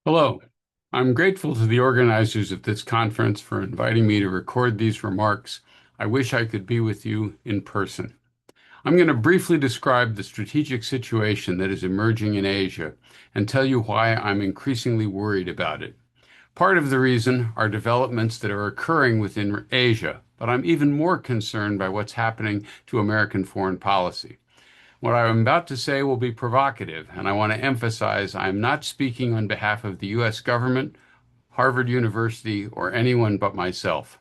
Hello. I'm grateful to the organizers of this conference for inviting me to record these remarks. I wish I could be with you in person. I'm going to briefly describe the strategic situation that is emerging in Asia and tell you why I'm increasingly worried about it. Part of the reason are developments that are occurring within Asia, but I'm even more concerned by what's happening to American foreign policy. What I'm about to say will be provocative, and I want to emphasize I am not speaking on behalf of the U.S. government, Harvard University, or anyone but myself.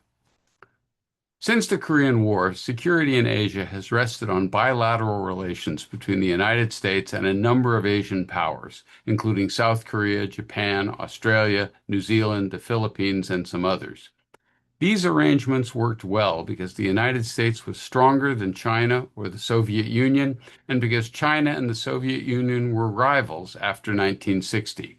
Since the Korean War, security in Asia has rested on bilateral relations between the United States and a number of Asian powers, including South Korea, Japan, Australia, New Zealand, the Philippines, and some others. These arrangements worked well because the United States was stronger than China or the Soviet Union, and because China and the Soviet Union were rivals after 1960.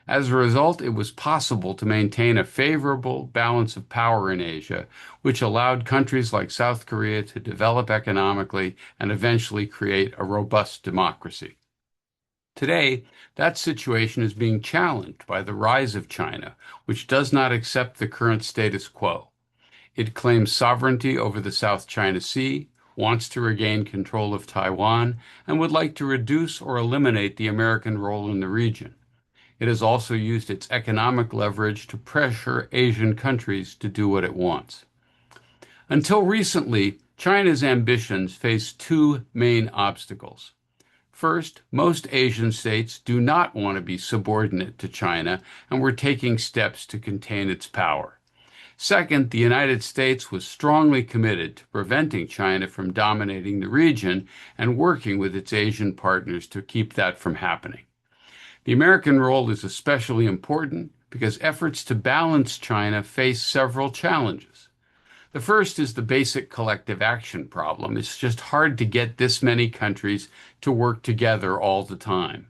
As a result, it was possible to maintain a favorable balance of power in Asia, which allowed countries like South Korea to develop economically and eventually create a robust democracy. Today, that situation is being challenged by the rise of China, which does not accept the current status quo. It claims sovereignty over the South China Sea, wants to regain control of Taiwan, and would like to reduce or eliminate the American role in the region. It has also used its economic leverage to pressure Asian countries to do what it wants. Until recently, China's ambitions faced two main obstacles. First, most Asian states do not want to be subordinate to China and were taking steps to contain its power. Second, the United States was strongly committed to preventing China from dominating the region and working with its Asian partners to keep that from happening. The American role is especially important because efforts to balance China face several challenges. The first is the basic collective action problem. It's just hard to get this many countries to work together all the time.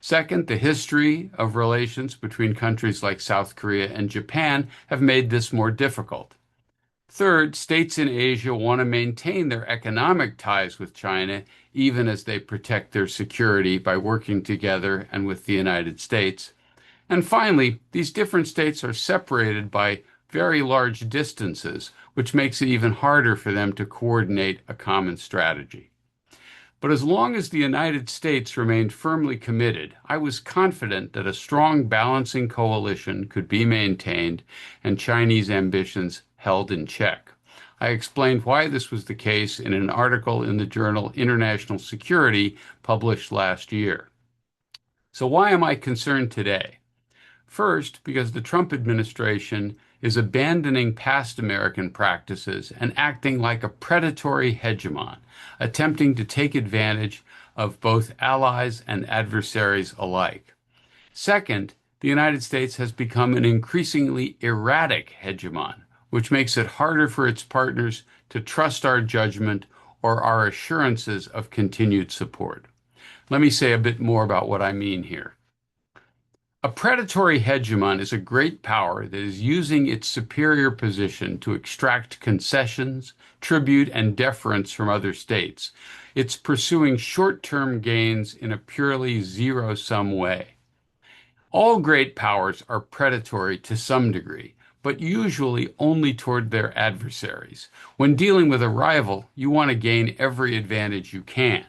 Second, the history of relations between countries like South Korea and Japan have made this more difficult. Third, states in Asia want to maintain their economic ties with China, even as they protect their security by working together and with the United States. And finally, these different states are separated by very large distances, which makes it even harder for them to coordinate a common strategy. But as long as the United States remained firmly committed, I was confident that a strong balancing coalition could be maintained and Chinese ambitions held in check. I explained why this was the case in an article in the journal International Security published last year. So why am I concerned today? First, because the Trump administration is abandoning past American practices and acting like a predatory hegemon, attempting to take advantage of both allies and adversaries alike. Second, the United States has become an increasingly erratic hegemon, which makes it harder for its partners to trust our judgment or our assurances of continued support. Let me say a bit more about what I mean here. A predatory hegemon is a great power that is using its superior position to extract concessions, tribute, and deference from other states. It's pursuing short-term gains in a purely zero-sum way. All great powers are predatory to some degree, but usually only toward their adversaries. When dealing with a rival, you want to gain every advantage you can.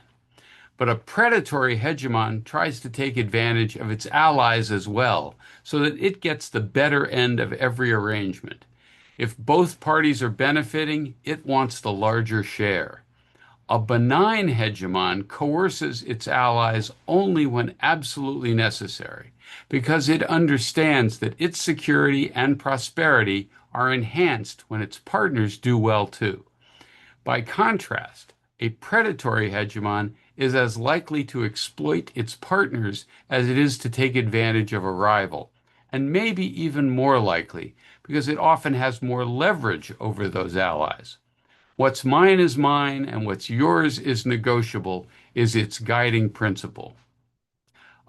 But a predatory hegemon tries to take advantage of its allies as well, so that it gets the better end of every arrangement. If both parties are benefiting, it wants the larger share. A benign hegemon coerces its allies only when absolutely necessary, because it understands that its security and prosperity are enhanced when its partners do well too. By contrast, a predatory hegemon is as likely to exploit its partners as it is to take advantage of a rival, and maybe even more likely because it often has more leverage over those allies. What's mine is mine, and what's yours is negotiable is its guiding principle.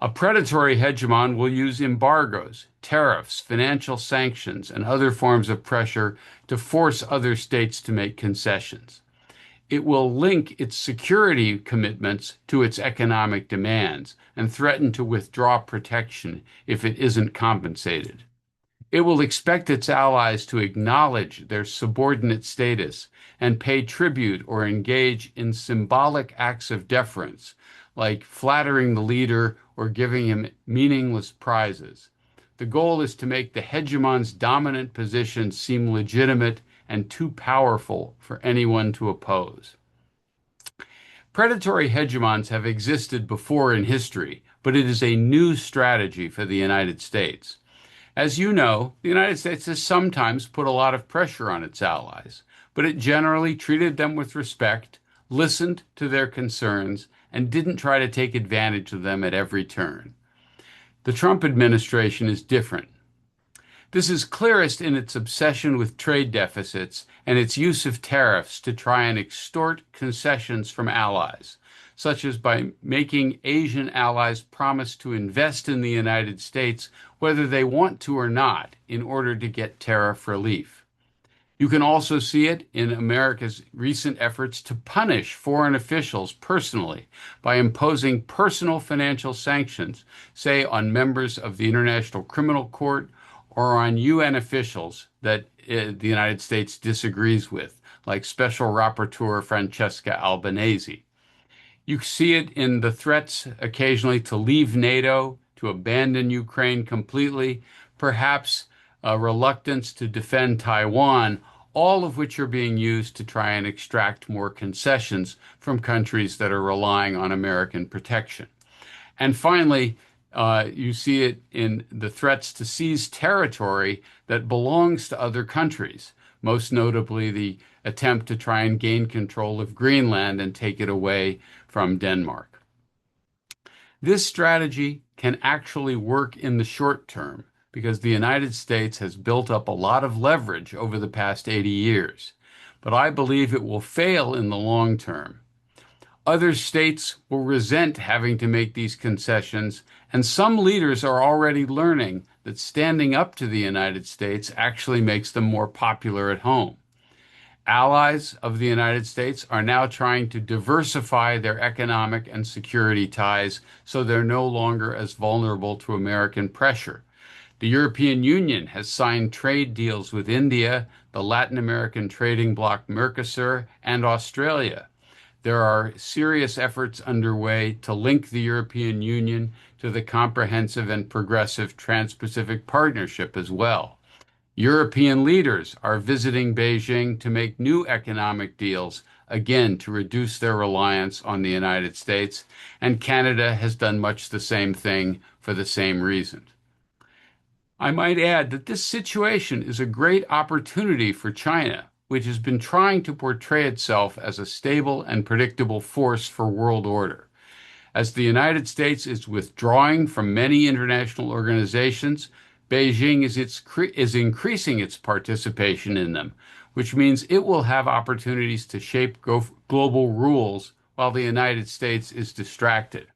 A predatory hegemon will use embargoes, tariffs, financial sanctions, and other forms of pressure to force other states to make concessions. it will link its security commitments to its economic demands and threaten to withdraw protection if it isn't compensated. It will expect its allies to acknowledge their subordinate status and pay tribute or engage in symbolic acts of deference, like flattering the leader or giving him meaningless prizes. The goal is to make the hegemon's dominant position seem legitimate and too powerful for anyone to oppose. Predatory hegemons have existed before in history, but it is a new strategy for the United States. As you know, the United States has sometimes put a lot of pressure on its allies, but it generally treated them with respect, listened to their concerns, and didn't try to take advantage of them at every turn. The Trump administration is different. This is clearest in its obsession with trade deficits and its use of tariffs to try and extort concessions from allies, such as by making Asian allies promise to invest in the United States whether they want to or not in order to get tariff relief. You can also see it in America's recent efforts to punish foreign officials personally by imposing personal financial sanctions, say on members of the International Criminal Court or on UN officials that the United States disagrees with, like Special Rapporteur Francesca Albanese. You see it in the threats occasionally to leave NATO, to abandon Ukraine completely, perhaps a reluctance to defend Taiwan, all of which are being used to try and extract more concessions from countries that are relying on American protection. And finally, you see it in the threats to seize territory that belongs to other countries, most notably the attempt to try and gain control of Greenland and take it away from Denmark. This strategy can actually work in the short term because the United States has built up a lot of leverage over the past 80 years, but I believe it will fail in the long term. Other states will resent having to make these concessions, and some leaders are already learning that standing up to the United States actually makes them more popular at home. Allies of the United States are now trying to diversify their economic and security ties so they're no longer as vulnerable to American pressure. The European Union has signed trade deals with India, the Latin American trading bloc Mercosur, and Australia. There are serious efforts underway to link the European Union to the comprehensive and progressive Trans-Pacific Partnership as well. European leaders are visiting Beijing to make new economic deals, again to reduce their reliance on the United States, and Canada has done much the same thing for the same reason. I might add that this situation is a great opportunity for China, which has been trying to portray itself as a stable and predictable force for world order. As the United States is withdrawing from many international organizations, Beijing is increasing its participation in them, which means it will have opportunities to shape global rules while the United States is distracted.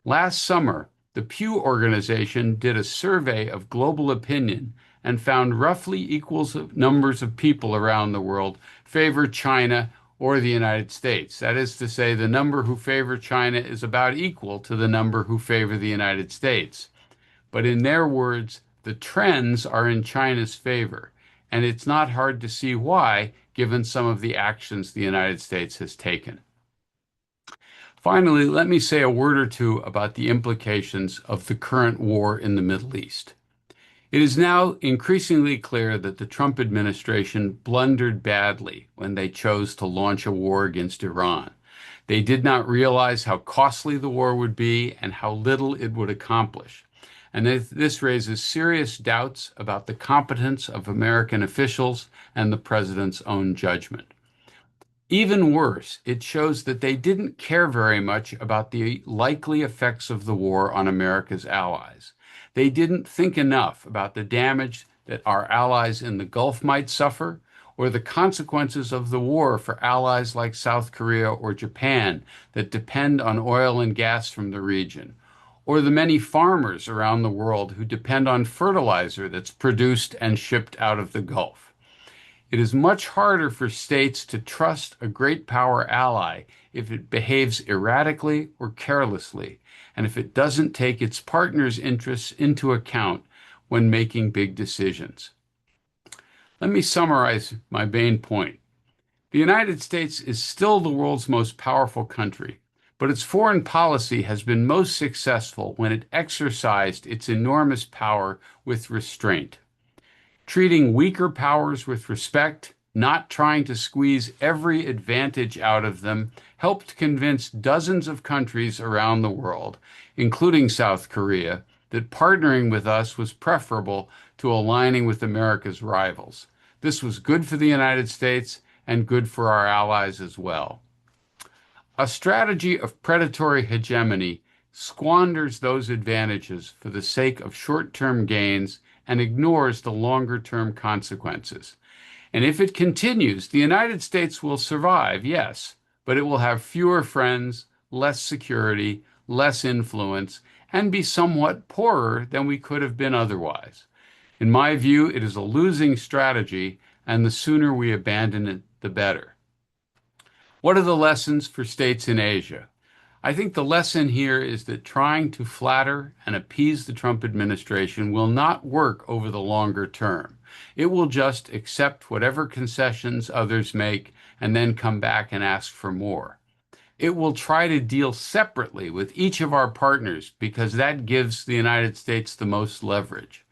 Last summer, the Pew Organization did a survey of global opinion and found roughly equal numbers of people around the world favor China or the United States. That is to say, the number who favor China is about equal to the number who favor the United States. But in their words, the trends are in China's favor, and it's not hard to see why, given some of the actions the United States has taken. Finally, let me say a word or two about the implications of the current war in the Middle East. It is now increasingly clear that the Trump administration blundered badly when they chose to launch a war against Iran. They did not realize how costly the war would be and how little it would accomplish. And this raises serious doubts about the competence of American officials and the president's own judgment. Even worse, it shows that they didn't care very much about the likely effects of the war on America's allies. They didn't think enough about the damage that our allies in the Gulf might suffer, or the consequences of the war for allies like South Korea or Japan that depend on oil and gas from the region, or the many farmers around the world who depend on fertilizer that's produced and shipped out of the Gulf. It is much harder for states to trust a great power ally if it behaves erratically or carelessly, and if it doesn't take its partner's interests into account when making big decisions. Let me summarize my main point. The United States is still the world's most powerful country, but its foreign policy has been most successful when it exercised its enormous power with restraint. Treating weaker powers with respect, not trying to squeeze every advantage out of them, helped convince dozens of countries around the world, including South Korea, that partnering with us was preferable to aligning with America's rivals. This was good for the United States and good for our allies as well. A strategy of predatory hegemony squanders those advantages for the sake of short-term gains and ignores the longer-term consequences. And if it continues, the United States will survive, yes, but it will have fewer friends, less security, less influence, and be somewhat poorer than we could have been otherwise. In my view, it is a losing strategy, and the sooner we abandon it, the better. What are the lessons for states in Asia? I think the lesson here is that trying to flatter and appease the Trump administration will not work over the longer term. It will just accept whatever concessions others make and then come back and ask for more. It will try to deal separately with each of our partners because that gives the United States the most leverage.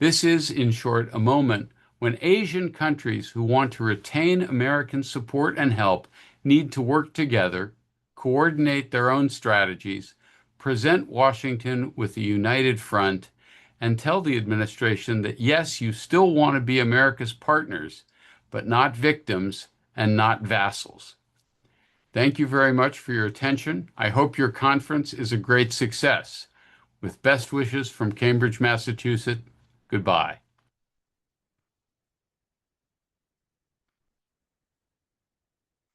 This is, in short, a moment when Asian countries who want to retain American support and help need to work together, coordinate their own strategies, present Washington with a united front, and tell the administration that, yes, you still want to be America's partners, but not victims and not vassals. Thank you very much for your attention. I hope your conference is a great success. With best wishes from Cambridge, Massachusetts, goodbye.